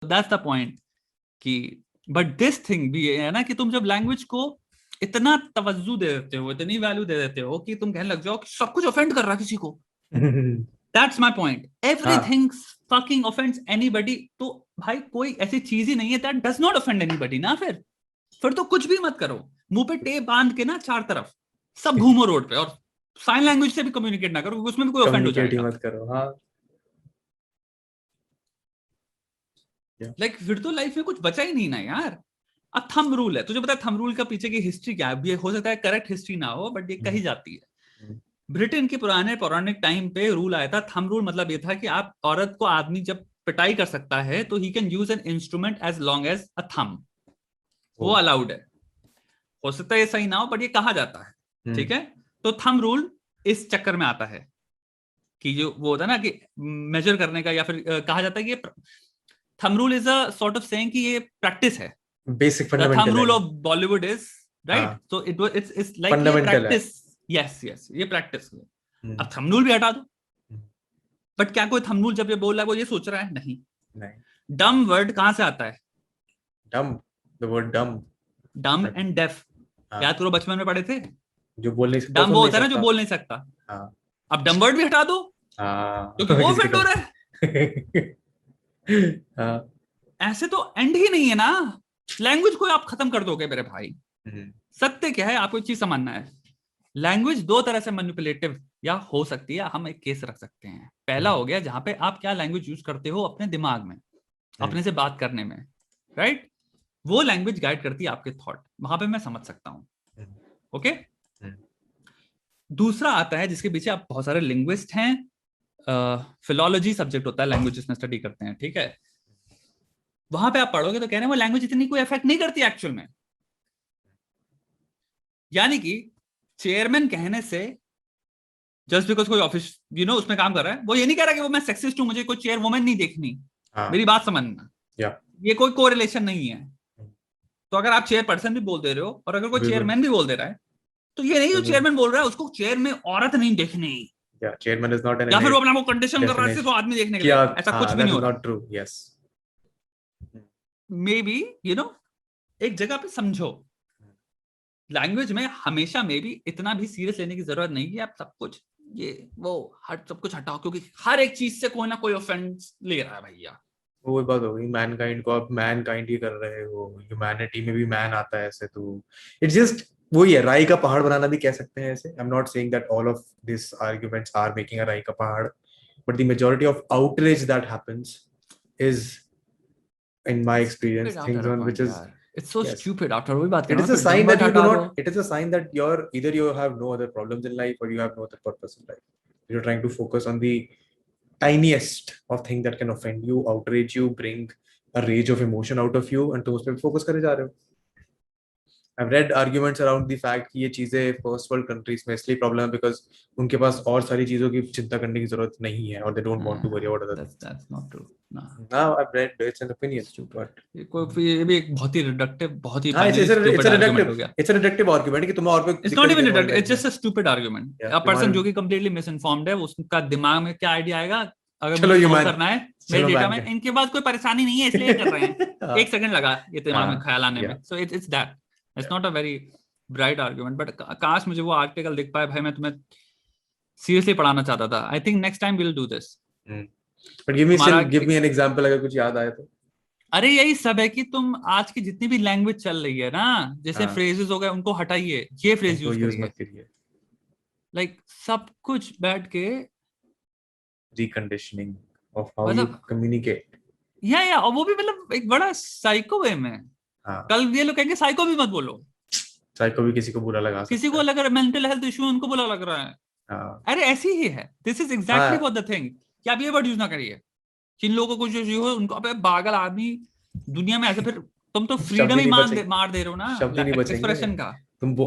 That's the point कि but this thing भी है ना कि तुम जब लैंग्वेज को इतना तवज्जो दे देते हो, इतनी वैल्यू दे देते हो कि तुम कहने लग जाओ कि सब कुछ ऑफेंड कर रहा है किसी को। That's my point, everything fucking offends anybody. तो भाई कोई ऐसी चीज ही नहीं है that does not offend anybody ना। फिर तो कुछ भी मत करो, मुंह पे टेप बांध के ना चार तरफ सब घूमो रोड पे, और साइन लैंग्वेज से भी कम्युनिकेट ना करो क्योंकि उसमें भी कोई ऑफेंड हो कम्युनिकेट ही जाएगा। मत करो। हाँ लाइक फिर तो लाइफ में कुछ बचा ही नहीं ना यार। अब थंब रूल है, तुझे पता है थंब रूल का पीछे की हिस्ट्री क्या है? अब ये हो सकता है करेक्ट हिस्ट्री ना हो, बट ये कही जाती है। ब्रिटेन के पुराने पौराणिक टाइम पे रूल आया था थंब रूल। मतलब ये था कि आप औरत को आदमी जब पिटाई कर सकता है तो he can use an instrument as long as a thumb, वो अलाउड है। हो सकता है ये सही ना हो बट ये कहा जाता है, ठीक है। तो थंब रूल इस चक्कर में आता है कि जो वो होता है ना कि मेजर करने का, या फिर कहा जाता है कि thumb rule is a sort of saying कि ये प्रैक्टिस है। Basic the thumb fundamental rule है। ऑफ बॉलीवुड इज राइट, हाँ सो इट्स लाइक ये फंडामेंटल है। प्रैक्टिस। यस यस, ये प्रैक्टिस है। अब थंब रूल भी हटा दो, बट क्या कोई थंब रूल जब ये बोल रहा है वो ये सोच रहा है? नहीं। नहीं। डम वर्ड कहां से आता है? डम, द वर्ड डम। डम एंड डेफ, हाँ, याद करो बचपन में पढ़े थे। जो बोल नहीं सकता डम सुन वो नहीं होता है ना जो सकता। बोल नहीं सकता। हाँ अब डम वर्ड भी हटा दो हाँ क्योंकि वो किसी ऑफेंड को हो रहा है। हाँ। ऐसे तो एंड ही नहीं है ना। लैंग्वेज को आप खत्म कर दोगे मेरे भाई। सत्य क्या है, आपको एक चीज समझना है। लैंग्वेज दो तरह से मैनिपुलेटिव या हो सकती है। हम एक केस रख सकते हैं। पहला हो गया जहां पे आप क्या लैंग्वेज यूज करते हो अपने दिमाग में, अपने से बात करने में, राइट। वो लैंग्वेज गाइड करती है आपके थॉट, वहां पे मैं समझ सकता हूं। ओके। दूसरा आता है जिसके पीछे आप बहुत सारे लिंग्विस्ट हैं, फिलोलॉजी सब्जेक्ट होता है, लैंग्वेजेस में स्टडी करते हैं, ठीक है। वहां पे आप पढ़ोगे तो कह रहे हैं वो लैंग्वेज इतनी कोई इफेक्ट नहीं करती एक्चुअल में। यानी कि चेयरमैन कहने से, जस्ट बिकॉज कोई ऑफिस उसमें काम कर रहा है, वो ये नहीं कह रहा कि वो मैं सेक्सिस्ट हूं, मुझे कोई चेयर वुमेन नहीं देखनी। हाँ मेरी बात समझना, या ये कोई कोरिलेशन नहीं है। तो अगर आप चेयर पर्सन भी बोल दे रहे हो और अगर कोई बिल्कुल चेयरमैन भी बोल दे रहा है, तो ये नहीं जो बिल्कुल। चेयरमैन बोल रहा है उसको चेयर में औरत नहीं देखनी, या चेयरमैन इज नॉट एन या फिर वो इनेट अपना वो कंडीशन कर रहा है सिर्फ डेफिनेशन। आदमी देखने के क्या? लिए। ऐसा कुछ हाँ भी दैट नहीं इज हो रहा। Not true. Yes. May be एक जगह पे समझो, लैंग्वेज में हमेशा मे बी इतना भी सीरियस लेने की जरूरत नहीं है। आप सब कुछ ये वो हट सब कुछ हटाओ क्योंकि हर एक चीज से कोई ना कोई ऑफेंस ले रहा है भैया। वो बात हो गई मैनकाइंड को आप मैनकाइंड ही कर रहे हो। ह्यूमैनिटी में भी मैन आता है ऐसे तो इट्स जस्ट वही है। राई का पहाड़ बनाना भी कह सकते हैं ऐसे। I am not saying that all of this arguments are making a राई का पहाड़, but the majority of outrage that happens is, in my experience, things on which is, it's so yes, stupid after वही बात it करना is a फिर sign that डमवर्ड you do हटा दो। not, it is a sign that you're either you have no other problems in life or you have no other purpose in life. You're trying to focus on the tiniest of things that can offend you, outrage you, bring a rage of emotion out of you, and तुम उस पे focus करे जा रहे हो। I've read arguments around the fact कि ये चीजें फर्स्ट वर्ल्ड कंट्रीज में इसलिए प्रॉब्लम है बिकॉज उनके पास और सारी चीजों की चिंता करने की जरूरत नहीं है और they don't want to worry about other things. That's not true ना। Now I've read, it's an opinion, stupid. but ये भी एक बहुत ही रिडक्टिव, बहुत ही हाँ फाइनली स्टूपिड आर्गुमेंट हो गया। it's a reductive argument कि तुम्हें और कोई इट्स नॉट दिक्कत ही इवन नहीं तुम्हारी रिडक्टिव, लाइफ इट्स में। Just a stupid argument. या अ पर्सन तुम्हारे जो कि कंप्लीटली मिस इन्फॉर्म्ड है, उसका दिमाग में क्या आइडिया आएगा, अगर चलो मुझे सॉल्व ह्यूमैन करना है मेरे चलो डेटा मैन में, का इनके पास कोई परेशानी नहीं है इसलिए कर रहे हैं। हाँ एक सेकंड लगा ये दिमाग में हाँ ख्याल आने या में। So it's that, it's not a very bright argument. But काश मुझे वो आर्टिकल दिख पाए भाई, मैं तुम्हें सीरियसली पढ़ाना चाहता था। I think next time will do this. But give me तुम्हारा still give me an example अगर कुछ याद आए तो। अरे यही सब है कि तुम आज की जितनी भी लैंग्वेज चल रही है ना, जैसे हाँ फ्रेजेस हो गए उनको हटाइए, ये फ्रेज उनको यूज यूज करिए। मत करिए। लाइक सब कुछ बैठ के रिकंडीशनिंग ऑफ हाउ यू मतलब कम्युनिकेट। या और वो भी मतलब एक बड़ा साइको वे में। हाँ कल ये लोग कहेंगे साइको भी मत बोलो, साइको भी किसी को बुरा लगा किसी सकता को है। लग रहा है मेंटल हेल्थ इशू उनको बुरा लग रहा है। हाँ अरे ऐसी ही है, दिस इज एग्जैक्टली हाँ व्हाट द थिंग कि आप ये वर्ड यूज ना करिए। जिन लोगों को कुछ हो उनको, अबे पागल आदमी दुनिया में ऐसे, फिर तुम तो शब्द फ्रीडम ही ही नहीं बचेंगे। मार दे रहे हो शब्द ही ना नहीं बचेंगे। एक्सप्रेशन का।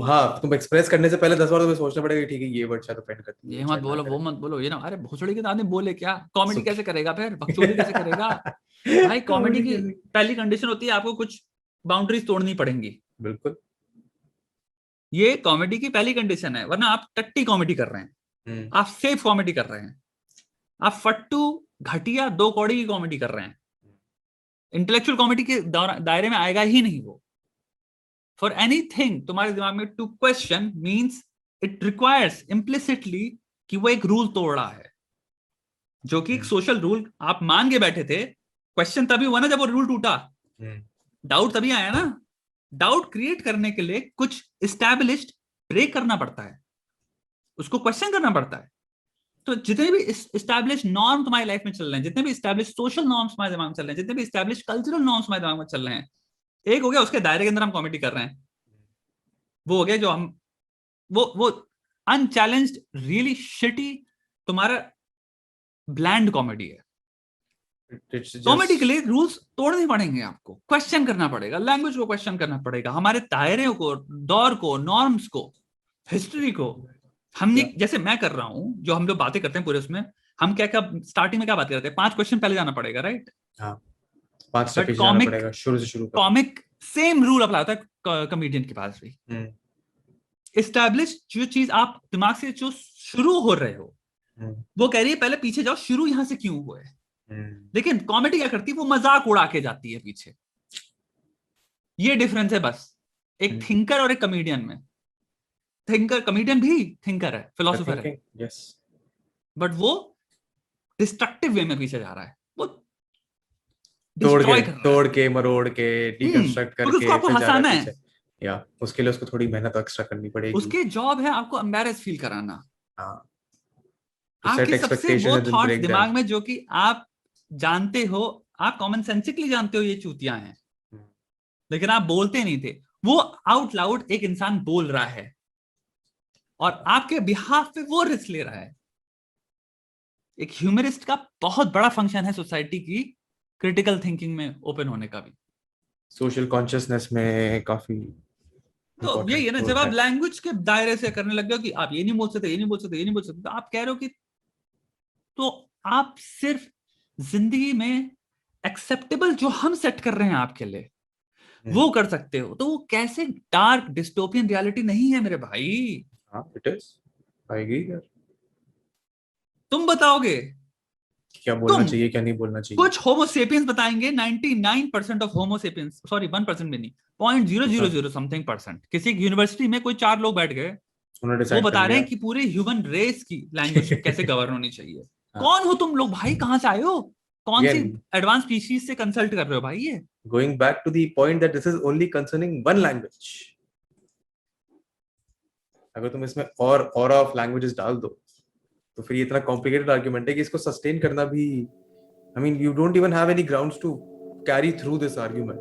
हाँ तुम एक्सप्रेस करने से पहले 10 बार तुम्हें सोचना पड़ेगा ठीक है ये वर्ड शायद ऑफेंड करती है ये ये मत शायद ना बोलो, वो करें। मत बोलो, ये ना, अरे भोसड़ी के आदमी बोले क्या, कॉमेडी सुख कैसे करेगा, फिर बकचोदी कैसे करेगा। भाई कॉमेडी कॉमेडी की कैसे? पहली कंडीशन होती है आपको कुछ बाउंड्रीज तोड़नी पड़ेंगी। बिल्कुल। ये कॉमेडी की पहली कंडीशन है, वरना आप टट्टी कॉमेडी कर रहे हैं, आप सेफ कॉमेडी कर रहे हैं, आप फट्टू घटिया दो कौड़ी की कॉमेडी कर रहे हैं। इंटेलेक्चुअल कॉमेडी के दायरे में आएगा ही नहीं वो। फॉर एनीथिंग तुम्हारे दिमाग में to question means it requires implicitly कि वो एक रूल तोड़ रहा है, जो कि एक सोशल रूल आप मान के बैठे थे। क्वेश्चन तभी हुआ ना जब वो रूल टूटा, डाउट तभी आया ना। डाउट क्रिएट करने के लिए कुछ इस्टेब्लिश्ड ब्रेक करना पड़ता है, उसको क्वेश्चन करना पड़ता है। तो जितने भी इस्टेब्लिश नॉर्म तुम्हारी लाइफ में चल रहे हैं, जितने भी इस्टेब्लिश सोशल नॉर्म्स तुम्हारे दिमाग में चल रहे हैं, जितने भी इस्टेब्लिश कल्चरल नॉर्म्स तुम्हारे दिमाग में चल रहे हैं, एक हो गया उसके दायरे के अंदर हम कॉमेडी कर रहे हैं, वो हो गया जो हम वो अनचैलेंज्ड रियली शिटी तुम्हारा ब्लैंड कॉमेडी है। कॉमेडी के लिए रूल्स तोड़ने पड़ेंगे, आपको क्वेश्चन करना पड़ेगा, लैंग्वेज को क्वेश्चन करना पड़ेगा, हमारे दायरे को, दौर को, नॉर्म्स को, हिस्ट्री को। हमने जैसे मैं कर रहा हूं, जो हम लोग बातें करते हैं पूरे उसमें, हम क्या क्या स्टार्टिंग में क्या बात करते हैं, 5 क्वेश्चन पहले जाना पड़ेगा, राइट? हाँ, 5 स्टेप पीछे जाना पड़ेगा, शुरू से शुरू। कॉमिक सेम रूल अप्लाई होता है कॉमेडियन के पास भी। एस्टैब्लिश जो चीज आप दिमाग से जो शुरू हो रहे हो, वो कह रही है पहले पीछे जाओ, शुरू यहां से क्यों हुआ है। लेकिन कॉमेडी क्या करती है, वो मजाक उड़ा के जाती है पीछे। ये डिफरेंस है बस एक थिंकर और एक कॉमेडियन में। थिंकर, कॉमेडियन भी थिंकर है, फिलोसोफर है, यस, बट वो डिस्ट्रक्टिव वे में पीछे जा रहा है, वो तोड़ के मरोड़ के डिकंस्ट्रक्ट करके उसको आपको हंसाना है, या उसके लिए उसको थोड़ी मेहनत एक्स्ट्रा करनी पड़ेगी। उसके जॉब है आपको एम्बैरेस फील कराना। आपके सबसे वो थॉट्स दिमाग में जो कि आप जानते हो, आप कॉमन सेंसिकली जानते हो ये चूतियां हैं, लेकिन आप बोलते नहीं थे, वो आउट लाउड एक इंसान बोल रहा है और आपके बिहाफ पे वो रिस्क ले रहा है। एक ह्यूमरिस्ट का बहुत बड़ा फंक्शन है सोसाइटी की क्रिटिकल थिंकिंग में ओपन होने का भी, सोशल कॉन्शियसनेस में काफी। तो यही है ना, जब आप लैंग्वेज के दायरे से करने लग गए कि आप ये नहीं बोल सकते, ये नहीं बोल सकते, ये नहीं बोल सकते, तो आप कह रहे हो कि तो आप सिर्फ जिंदगी में एक्सेप्टेबल जो हम सेट कर रहे हैं आपके लिए वो कर सकते हो। तो वो कैसे डार्क डिस्टोपियन रियलिटी नहीं है मेरे भाई। इट इज, आएगी यार, तुम बताओगे क्या बोलना चाहिए क्या नहीं बोलना चाहिए। कुछ होमो सेपियंस बताएंगे, 99% ऑफ होमो सेपियंस, सॉरी 1% भी नहीं, 0.000 समथिंग परसेंट, किसी यूनिवर्सिटी में कोई 4 लोग बैठ गए, वो बता रहे हैं कि पूरे ह्यूमन रेस की लैंग्वेज कैसे गवर्न होनी चाहिए। कौन हो तुम लोग भाई, कहां से आए हो, कौन सी एडवांस स्पीशीज से कंसल्ट कर रहे हो भाई। ये going back to the point that this is only concerning one language. अगर तुम इसमें और ऑफ लैंग्वेजेस डाल दो तो फिर ये इतना कॉम्प्लिकेटेड आर्गुमेंट है कि इसको सस्टेन करना भी, I mean you don't even have any grounds to carry through this argument.